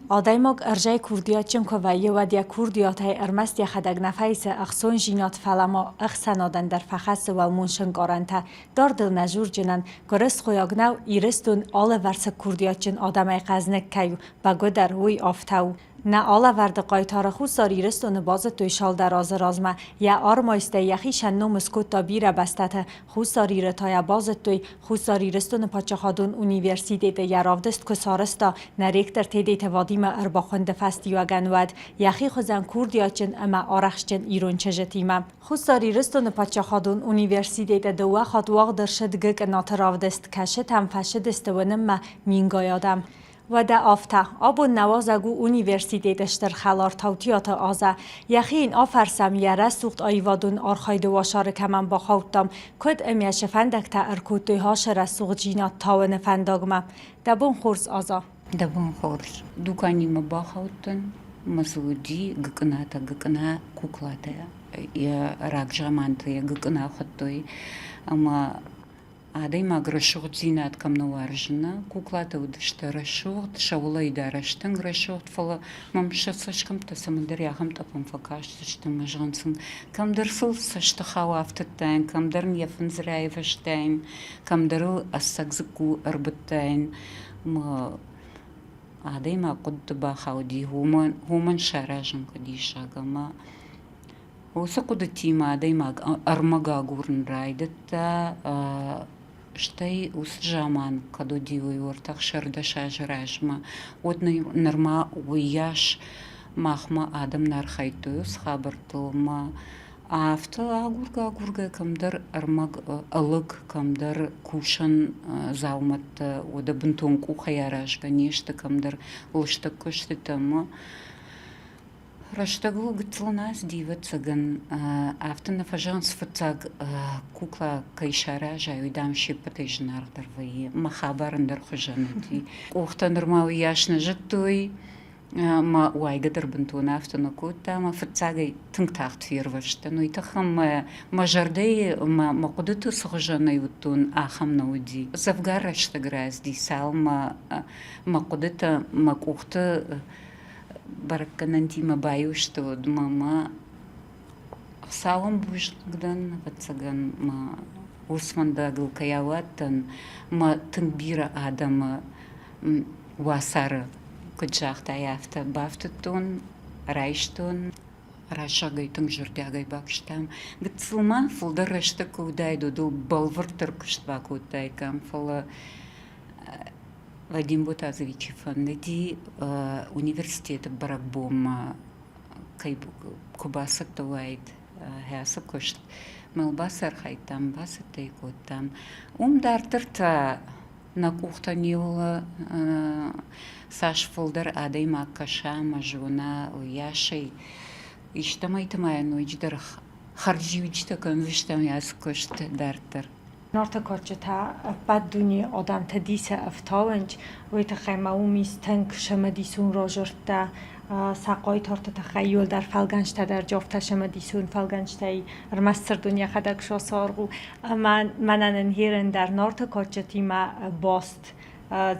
Adaymak ارجای کردیات چون که ویه ودیا کردیات های ارمست یا خدگ نفیس اخسون جینات فلما اخسنادن در فخص و المونشن قارنته دار دل نجور جنن گرست خویاگنو ایرستون آل ورس کردیات جن آدمای قزنک کیو بگو در وی آفتاو نه آلا ورد قایتار خود ساری رستون باز توی شال در آز رازمه یا آرمایسته یخی شنو مسکوت تا بیره بستته خود ساری رتای باز توی خود ساری رستون پاچه خادون اونیورسیده یا راودست که سارستا نریک در تیده توادیم ارباخونده فستی و گنود یخی خوزن کردیا چن اما آرخش چن ایرون چجتیمه خود ساری رستون پاچه خادون اونیورسیده دو خاد واق در شدگه که ناتراودست کشت هم فشدست و نمه مینگایادم و ده آفته آبون نوازگو اونیورسیته دشتر خلار توتیات آزه یخین آفرسم یره سوخت آیوادون آرخاید واشار کمن با خوتم کد امیش فندک تا ارکوتوی هاش رسوق جینات تاون فنداگمه دبون خورز آزا دبون خورز دوکانی با خوتن مسودی گکنا کوکلاته یا راگجامانته گکنا خطوی اما عادي ما قرشوغت زينات كم نوارجنا كوكلاتا ودشت رشوغت شاولا إدارشتن رشوغت فلا ممشى سشكم تسمندر ياهم تبم فكاش سشتم مجانسن كم درسل سشت خوافتتين كم در نيفن زرايفشتين كم در أساقزكو أربتين ما عادي ما قد باخاودي هومن شاراجن كديشا كما وسقدتي ما عادي ما أرمغا غورن رايدتا شتي وسجامان كدو ديوي ورتاخ شردشا جراجما ودني نرما وياش ماخما آدم نارخايتوس خابرتو ما آفتا آغورغا كمدر أرمغ ألق كمدر كوشن زاومت ودا بنتونكو خياراجغا نيشتا كمدر لشتكشتتما رشتغل قتلناس ديوت سجن أفتنا فجانس فتاق كوكلا كيشارة جاي دام شيبتي جنار درفي ما خبر ندر خجنتي وقتا نرماوي ياش نجتوي ما واي قدر بنتونا أفتنا كوتا ما فتاقي تنكتاخت فير وشتنو يتخم ما جردي ما قدتو سخجنا يوتون آخم نودي زفقار رشتغراز دي سال ما قدتا ما كوختا بركننتي ما بايوش تود ماما سالم بوش قدن فتسجن ما وسمن داغل كياواتن ما تنبير آدم واسر كجاخت يافت بافتتون رايشتون راشاقي تنجرداقي باكشتام قد سلمان فلدر رشتكو دايدو دو بالفر تركشت باكو دايكام فلا Вадим Бутазович фанди университет баракбом кайб кубаса товайд хаса кошт мелбасар хайтам басатей котам дартырта на кухтанила саш фолдер адей макаша мажуна уяшей иштамайтамай нойдер хардживичта конвиштам яс кошт дартыр نارت کاچتا بعد دنیا آدم تدیس افتاونج و تخیمه اومیز تنگ شمدیسون راجرته ساقای تارت تخیل در فلگنجته در جافته شمدیسون فلگنجته رمستر دنیا خدک شاسارگو منن هیرن در نارت کاچتی ما باست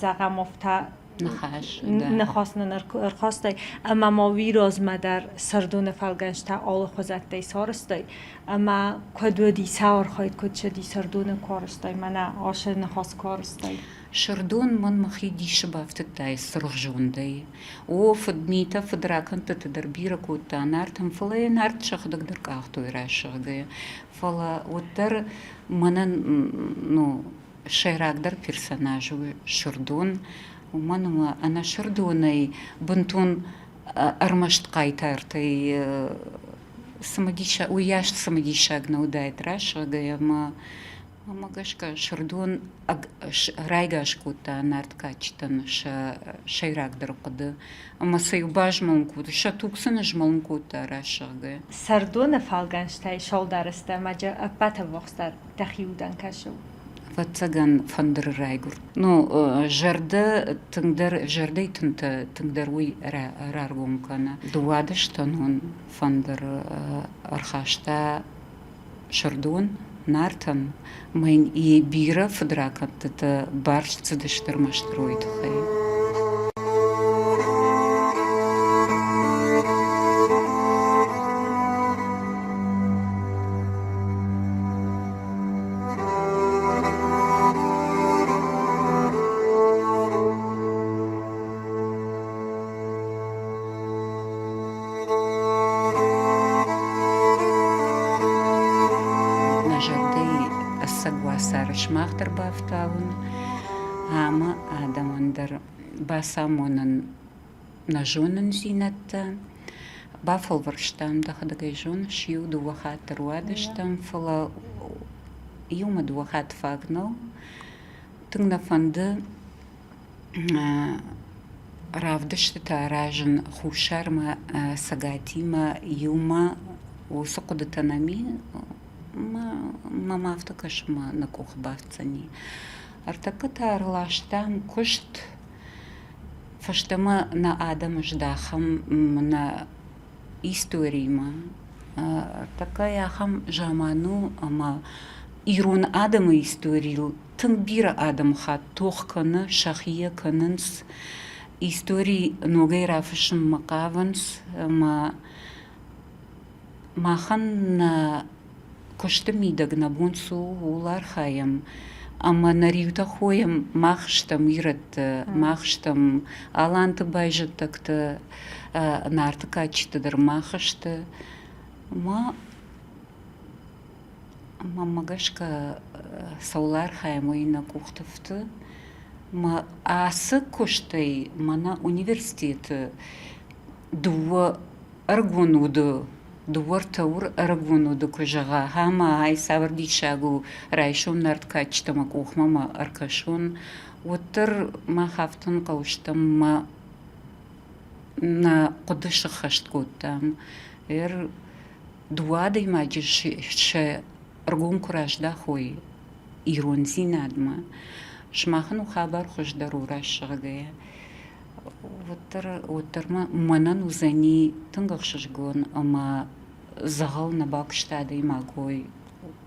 زغم افته نخواست نرخواسته اما ما ویراز ما در سردون فلگنجته آل خوزکته سارسته اما کدو دی سار خواهید کد شدی سردون کارسته من آش نخواست کارسته شردون من مخیدی شبافت تای سرخجونده و فدمیتا فدراکن تتدربیره کوتا نارتم فلای نارت شخدک در کاختوی راشده فلا ودر منن نو شیراک در персонажу شردون ومنو أنا شردوني بنتون أرمشت قايتارتي سمديشا وياش سمديشا جنودايت راش ما قشكا شردون رايقاش كوتا نارت كاتشتن شيراك درقد أما سيوباج مونكوت شاتوكسن جمونكوتا راش سردون فالغانشتاي شال دارسته مجا أبتا وقستر دخيودن كشو فتسجن فندر رايجور جرده جردي تنقدر وي رارجوم كنا دوادش تنون فندر أرخاشتا شردون نارتن من يبيرة فدراكت بارش تدشتر مشترويت خي шмахтер бафталын, ама адамандыр басамонын нажонын зинатта, бафыл варштам дахадагай жон шиу дуахат руадыштам фала юма дуахат фагнал, тыңна фанды равдышты таражын хушарма сагатима юма осы қудытанами мама автокашма на кухбавцани. Артакы тарлаштам кушт фаштама на адам ждахам на историма. Такая хам жаману ама ирун адамы историл тың бир адам хат тоққаны шахия канынс истории ногай рафышым макаванс махан на кошты мидаг на бунсу улар хаям, ама на риута хоям махштам ират, махштам аланты байжыттакты нарты качтыдыр махышты, магашка саулар хаям ойна кухтыфты, асы коштай мана университет дуа аргонуду дуар таур аргонуду кожага хама ай саварди шагу райшон нарткачтама кухмама аркашон утыр ма хафтын кауштам ма на кодышы хашткоттам дуады маджи аргон куражда хой ирон зинадма шмахну хабар хош дарура шагая. Отырма манан узани тыңғықшыжгон, ама зағал на бақштады имагой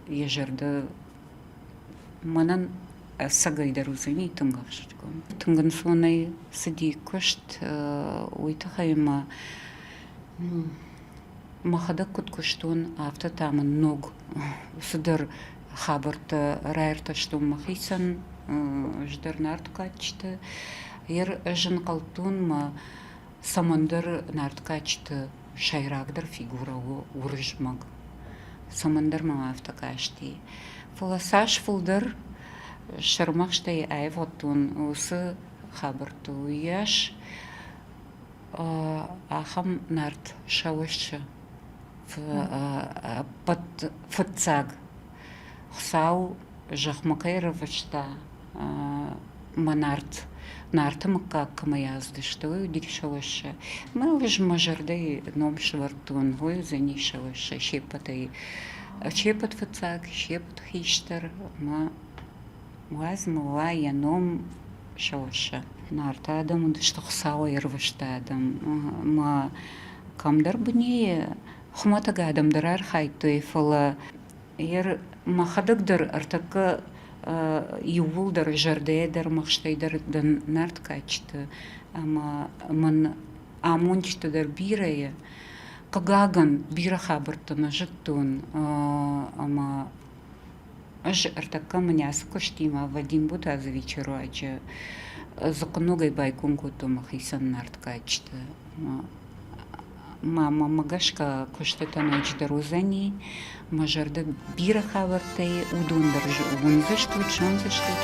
ежерді манан сагайдар узани тыңғықшыжгон. Тыңғын сонай сыди күшт ойтықайма махада күт күштон авто тамын ног сыдыр хабырты райырта штон махисан ждар нарткачты. Жын қалтун ма самандар нарткачты шайрагдыр фигурау урыжмаг. Самандар ма автокашти. Фаласаш фулдар шармақштай айваттун осы хабырту яш ахам нарт шавышы под фыцаг. Хсау жахмакайровачта манарт нартым как язды, что удишавыша. Мы уже мажорды ном швартун, ой занишавыша, щепатай, щепат фацак, щепат хиштер, мазмуа я ном шавыша. Нарта адам, что хсау ирвышта адам, камдар бне хматага адам дарар хайту фала махадагдыр артакы ювулдар жардайдар махштайдар дан нарткачты, ама ман амунчтадар бирая, кагаган бира хабыртына жыттун, ама аж артакка манясы коштима Вадим Бутазович руача, законугай байкун кутумах исан нарткачты. Мама магашка коштата ночдар узани, мажарда бира хавартай удундар жун заштут, шон заштут.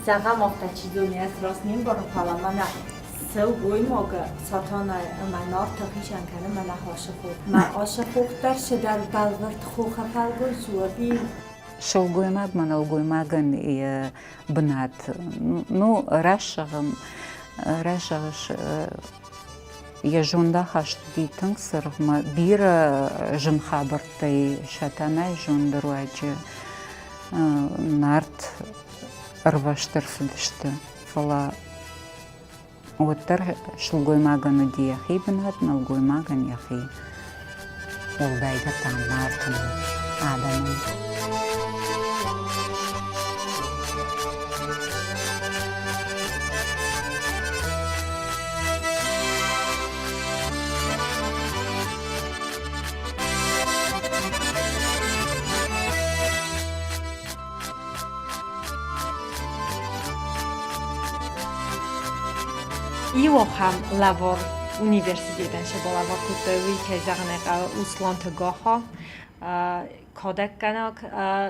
Zaga moftachi dünyas rosmin barı palamana sev goymoga satana manar takishan kana mana hoşafuk. Ma hoşafuktar şedar balvart xoxa palgoy suabi. Шалгоймаг маналгоймаган и бнат. Ну, рашагам рашагаш я жонда хашти тыңсырма бира жымхабыртай шатанай жондаруачы нарт арваштар судышты. Фала оттар шалгоймаган дияхи бнат налгоймаган яхи. Олдайда там нартын адамын. Ио хам лавор университетен шо лавор кутови که زغنق اوسلانت گاها کودک کناک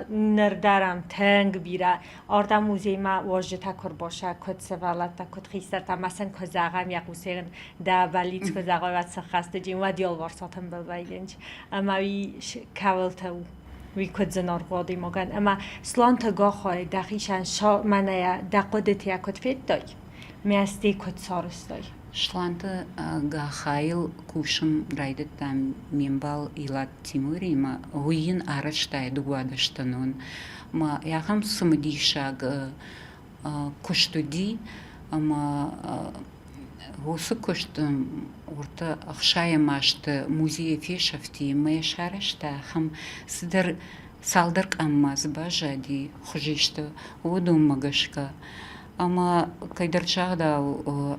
نردارم تنگ بیره آردم موزیم واژه تکر باشه کد سوالت کد خیستر تا مثلا که زغم یک وسیقن دا ولیت که زغم وقت سخست جیم و دیال وارساتم بلویگنج اما وی کولتو وی کد زنار قادی مگن اما سلانت گاهای دقیقاً شا منه دقیقتی کد فید دای میستی کد سارست دای Шланта гахайл кушам райдет там мембал илат тимурима уин араштай дугадыштанун ма яхам сумдишаг куштуди ама осы куштым урта ахшая машты музей фешафти ма шарашта хам сидер салдырк аммаз бажади хужишты удум магашка Ама кайдарчагда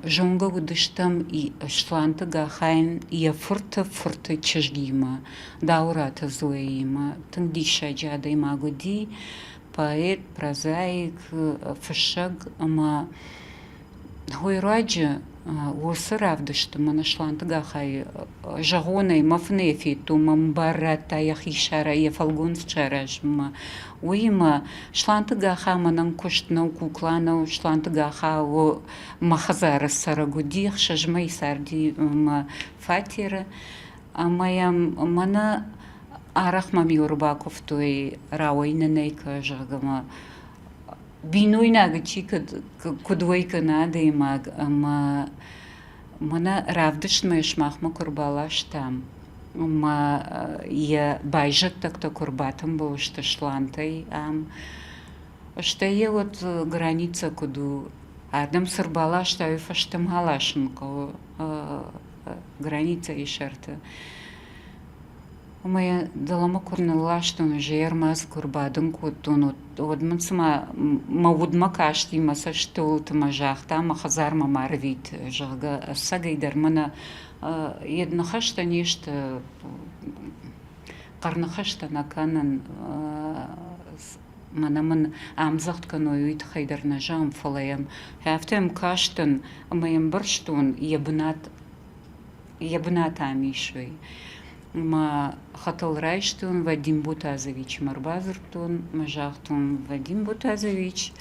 жонга удыштам и шланта гахайн и фурта чежгима даурата зоима тандиша джада има годи поэт прозаик фашаг ама хойраджа وسرافدشت من شلانت گاخای جهونی مفنیفی تو من برات یخیشاره یفلگونس چرش ما ویما شلانت گاخا منن کشت نو کوکلانو شلانت گاخا و مخزار سرگودی خشجمی سردی ما فاتیر اما یم منا عرق ما میوربا کفتوی راوین نیک جگما بینوی نگچی کدوی کنادی ماگ اما منا رافدش میشماخ ما کربالاش там ما یه байжет так-то курбатом был что шлантой что є вот граница куду адам сырбала что и фаштам галашенко граница и шарта Моя далама курнала что на жермаз курбадын кутун одман сама мавудма кашти маса что тамажахта махазарма марвит жага сагайдар мана еднахашта нешта карнахашта наканан манаман амзахт каноюит хайдар нажам фалаям хафтем каштан маям барштун ебнат амишвей ما خطل رايشتون Вадим Бутазович Марбазыртун мажахтун Вадим Бутазович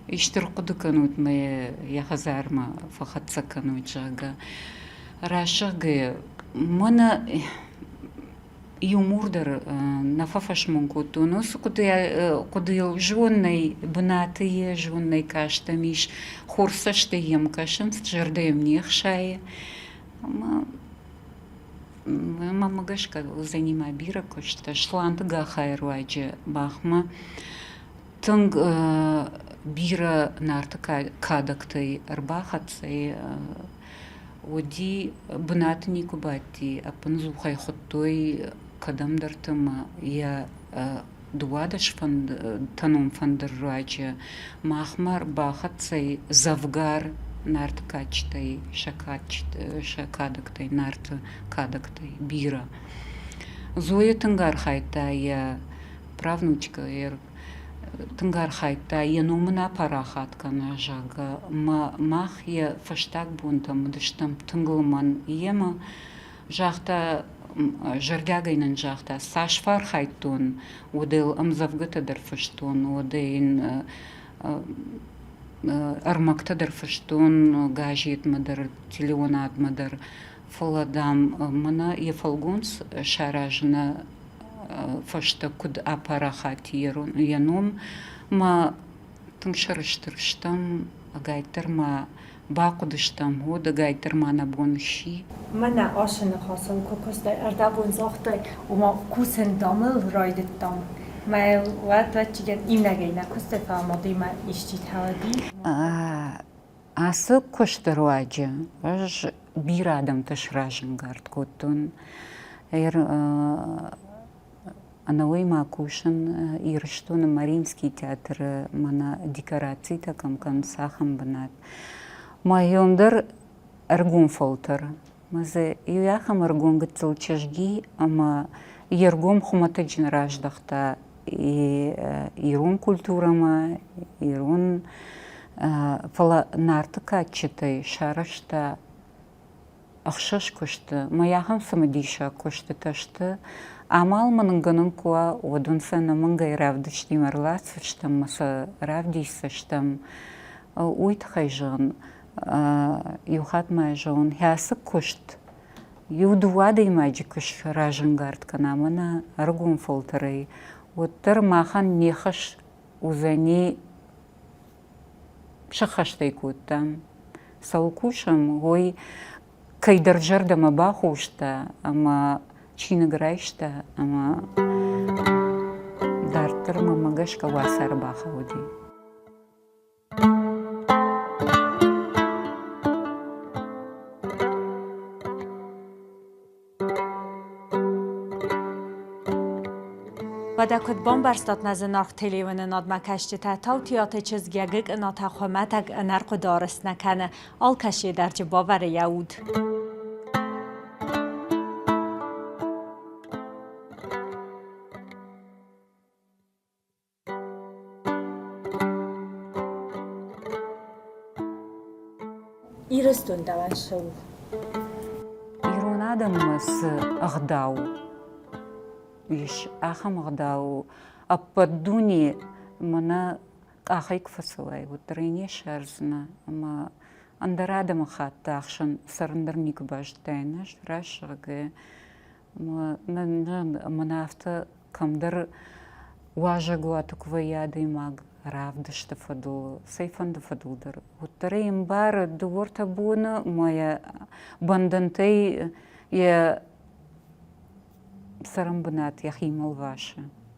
иштирқуды канут мы яхазарма фахатса канут жага рашаге мана юмурдар нафафаш мункутунус куды жонной бнатые жонной каштамиш хурсашты ем кашин жардем нехшае Мама гашка занима бира кошта шлант гахайруаджи бахма тынг бира нарта кадактай арбахатсай оди бнатни кубати апанзухай хоттой кадамдартыма я дуадаш танум фандерруаджи махмар бахатсай завгар нарт качтай шакадактай нарт кадактай бира Зоя тынгар хайта я правнучка тынгар хайта я номына парахатка на жага мах я фаштак бунтам дыштам тынгылман ема жахта жардягайнын жахта сашфар хайтун одел амзавгытадар фаштун одейн армактадар фаштун гажит мадар телеонат мадар фаладам мана ефалгунс шаражна фашта куд апарахат яном ма тыңшырыштырыштам агайтар ма бақудыштам хода гайтар мана бонши Мана ашыны хасыл кокостай ардабун зохтай ума кусен дамыл райдыттам ما وقت چیکن این نگینا کست فهمیدی ما اشتی توادی Асы коштаруаджа, аж бирадам ташражен гард коттун. Анауи макушан ирштун Мариинский театр мана декорации такам сахам банат. Майондар аргун фолтер. Мазе юяхам аргун гцел чажги, ама ергом хуматаджин раждахта. И ирун культурама, ирун فلا نارتكا چته شارشتا أخشش كشت ما يهم سمديشا كشت تشت عمل من جنون كوا ودون سنة من غير رافدشتي مرلات سشتم مسا رافدي سشتم ويت خيجان يوخات ما جون هاسك كشت يودوادي ما جكش راجن غارد كنا منا أرجون فلتري وتر ما خان نيخش وزني شخشتي كوتام سوكوشم هوي كي درجر دم باخوشتا أما چين غرايشتا أما دارتر ما مغش كواسر باخودي Vada kod bombarstat nazenarch televen nadmakashti ta tautiyat çizgiyagik nata khomatak narko darist nakane al kashi derci bavar yaud. İristun davan şov. إيرونادم с أغداو إيش أخم أغداو أبدوني منا أخيك فصلاي وتريني شارزنا أما أندرادم خات أخشن سرندرنيك باش تينش راشغة ما منافتا كمدر واجعوا تكويادي ماغ رافدش تفضل سيفن تفضل در وتريم بار دور تبونا моя بندنتي يا سرم بنات يا خيمل ваша